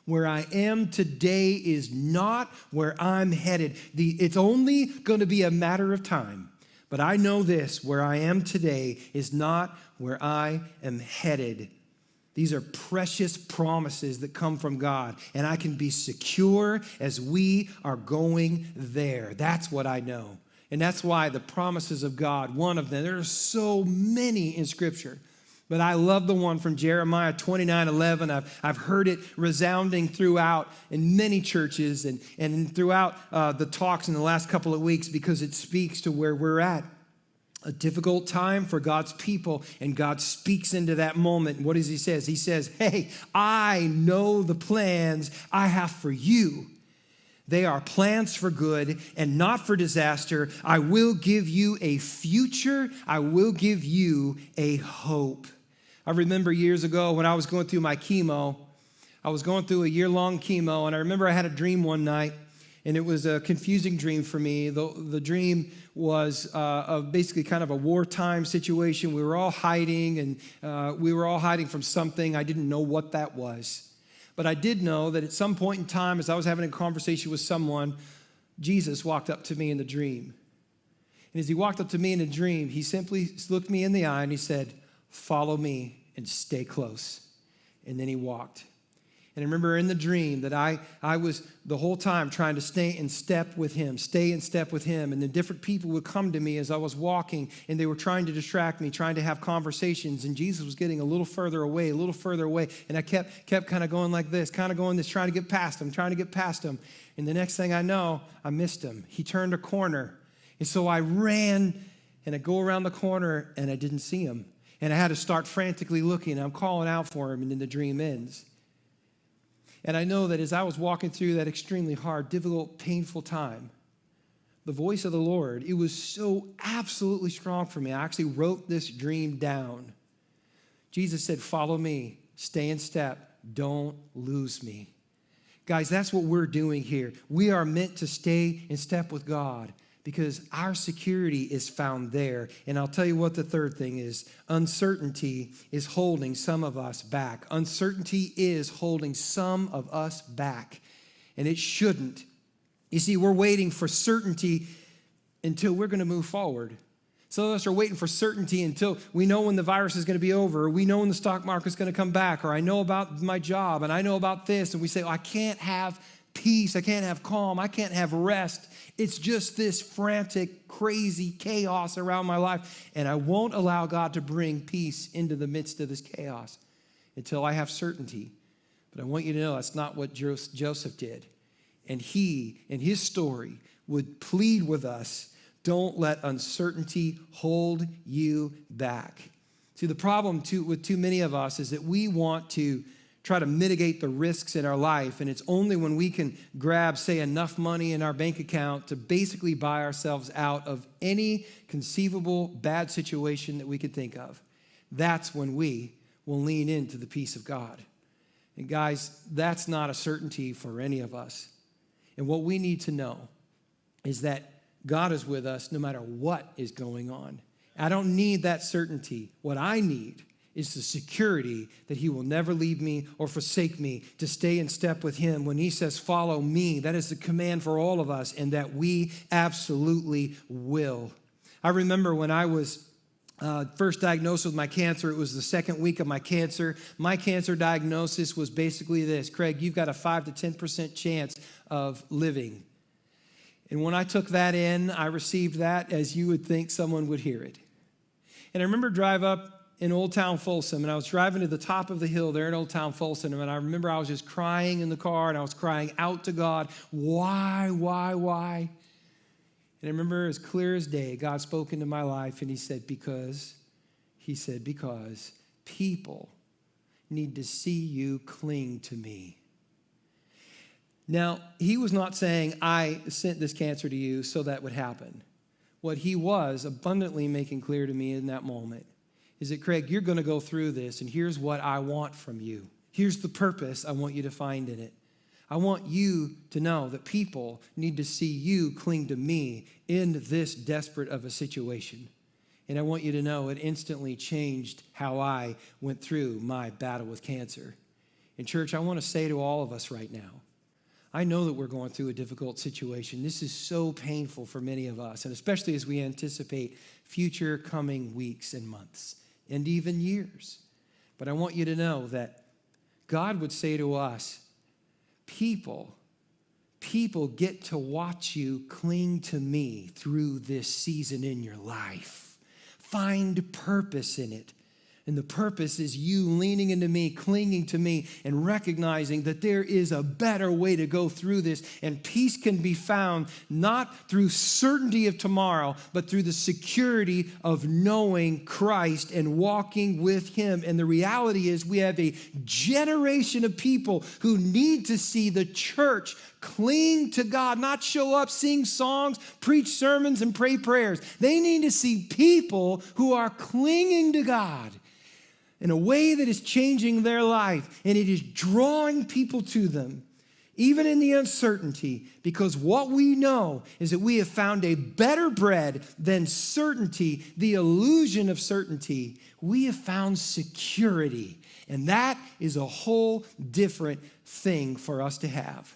Where I am today is not where I'm headed. It's only going to be a matter of time. But I know this, where I am today is not where I am headed. These are precious promises that come from God, and I can be secure as we are going there. That's what I know. And that's why the promises of God, one of them, there are so many in Scripture, but I love the one from Jeremiah 29:11. I've heard it resounding throughout in many churches and throughout the talks in the last couple of weeks because it speaks to where we're at. A difficult time for God's people, and God speaks into that moment. What does he say? He says, hey, I know the plans I have for you. They are plans for good and not for disaster. I will give you a future. I will give you a hope. I remember years ago when I was going through my chemo, I was going through a year-long chemo, and I remember I had a dream one night, and it was a confusing dream for me. The dream was basically kind of a wartime situation. We were all hiding, and we were all hiding from something. I didn't know what that was. But I did know that at some point in time, as I was having a conversation with someone, Jesus walked up to me in the dream. And as he walked up to me in the dream, he simply looked me in the eye and he said, follow me and stay close. And then he walked. And I remember in the dream that I was the whole time trying to stay in step with him. And then different people would come to me as I was walking, and they were trying to distract me, trying to have conversations. And Jesus was getting a little further away. And I kept kind of going like this, trying to get past him. And the next thing I know, I missed him. He turned a corner. And so I ran, and I go around the corner, and I didn't see him. And I had to start frantically looking. I'm calling out for him, and then the dream ends. And I know that as I was walking through that extremely hard, difficult, painful time, the voice of the Lord, it was so absolutely strong for me. I actually wrote this dream down. Jesus said, follow me, stay in step, don't lose me. Guys, that's what we're doing here. We are meant to stay in step with God, because our security is found there. And I'll tell you what the third thing is. Uncertainty is holding some of us back. Uncertainty is holding some of us back. And it shouldn't. You see, we're waiting for certainty until we're going to move forward. Some of us are waiting for certainty until we know when the virus is going to be over, or we know when the stock market's going to come back, or I know about my job, and I know about this, and we say, I can't have peace, I can't have calm, I can't have rest. It's just this frantic, crazy chaos around my life, and I won't allow God to bring peace into the midst of this chaos until I have certainty. But I want you to know that's not what Joseph did. And he, in his story, would plead with us, don't let uncertainty hold you back. See, the problem with too many of us is that we want to try to mitigate the risks in our life, and it's only when we can grab, say, enough money in our bank account to basically buy ourselves out of any conceivable bad situation that we could think of. That's when we will lean into the peace of God. And guys, that's not a certainty for any of us. And what we need to know is that God is with us no matter what is going on. I don't need that certainty. What I need is the security that he will never leave me or forsake me, to stay in step with him. When he says, follow me, that is the command for all of us, and that we absolutely will. I remember when I was first diagnosed with my cancer, it was the second week of my cancer. My cancer diagnosis was basically this: Craig, you've got a 5 to 10% chance of living. And when I took that in, I received that as you would think someone would hear it. And I remember drive up in Old Town Folsom, and I was driving to the top of the hill there in Old Town Folsom, and I remember I was just crying in the car, and I was crying out to God, why? And I remember as clear as day, God spoke into my life, and he said, because people need to see you cling to me. Now, he was not saying, I sent this cancer to you so that would happen. What he was abundantly making clear to me in that moment is that, Craig, you're going to go through this, and here's what I want from you. Here's the purpose I want you to find in it. I want you to know that people need to see you cling to me in this desperate of a situation. And I want you to know it instantly changed how I went through my battle with cancer. And church, I want to say to all of us right now, I know that we're going through a difficult situation. This is so painful for many of us, and especially as we anticipate future coming weeks and months and even years. But I want you to know that God would say to us, people get to watch you cling to me through this season in your life. Find purpose in it. And the purpose is you leaning into me, clinging to me, and recognizing that there is a better way to go through this. And peace can be found not through certainty of tomorrow, but through the security of knowing Christ and walking with him. And the reality is we have a generation of people who need to see the church cling to God, not show up, sing songs, preach sermons, and pray prayers. They need to see people who are clinging to God in a way that is changing their life, and it is drawing people to them, even in the uncertainty, because what we know is that we have found a better bread than certainty, the illusion of certainty. We have found security, and that is a whole different thing for us to have.